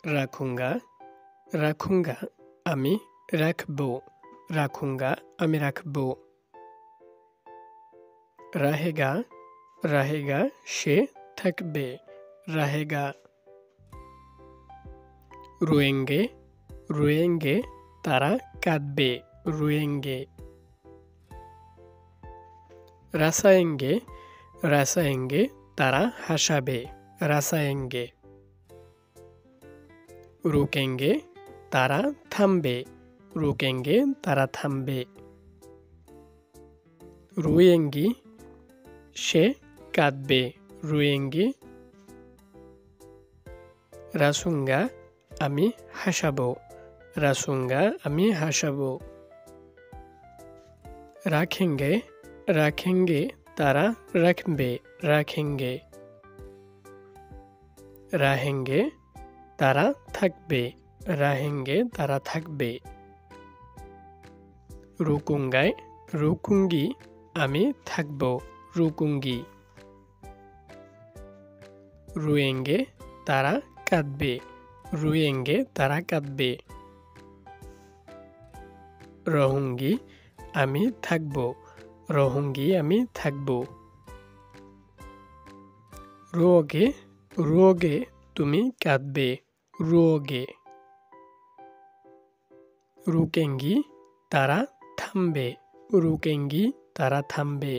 রাখুঙ্গা রাখুঙ্গা আমি রাখবো রাখুঙ্গা আমি রাখবো রাহেগা রাহেগা সে থাকবে রাহেগা রোয়েঙ্গে রোয়েঙ্গে তারা কাঁদবে রোয়েঙ্গে রাসায়েঙ্গে রাসায়েঙ্গে তারা হাসাবে রাসায়েঙ্গে রুকেঙ্গে তারা থামবে রুকেঙ্গে তারা থামবে রুয়েঙ্গি সে কাঁদবে রুয়েঙ্গি রাসুঙ্গা আমি হাসাবো রাসুঙ্গা আমি হাসাবো রাখেঙ্গে রাখেঙ্গে তারা রাখবে রাখেঙ্গে রাহেঙ্গে তারা থাকবে রাহেঙ্গে তারা থাকবে রুকুঙ্গায় রুকুঙ্গি আমি থাকবো রুকুঙ্গি রুয়েঙ্গে তারা কাঁদবে রুয়েঙ্গে তারা কাঁদবে রহুঙ্গি আমি থাকবো রহুঙ্গি আমি থাকবো রোগে রোগে তুমি কাঁদবে রোগে রুকেঙ্গি তারা থামবে রুকেঙ্গি তারা থামবে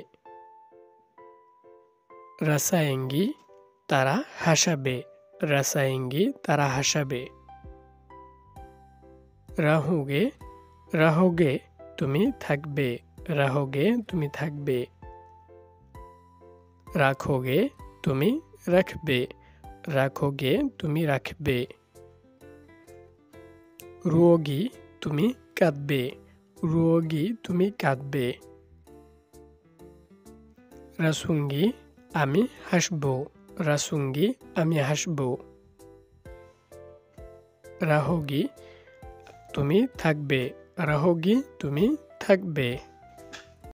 রাসায়েঙ্গি তারা হাসাবে রাসায়েঙ্গি তারা হাসাবে রাহুগে রাহোগে তুমি থাকবে রাহোগে তুমি থাকবে রাখোগে তুমি রাখবে রাখোগে তুমি রাখবে রোগী তুমি কাঁদবে রোগী তুমি কাঁদবে রাসুঙ্গি আমি হাসবো রাসুঙ্গি আমি হাসবো রাহোগি তুমি থাকবে রাহোগি তুমি থাকবে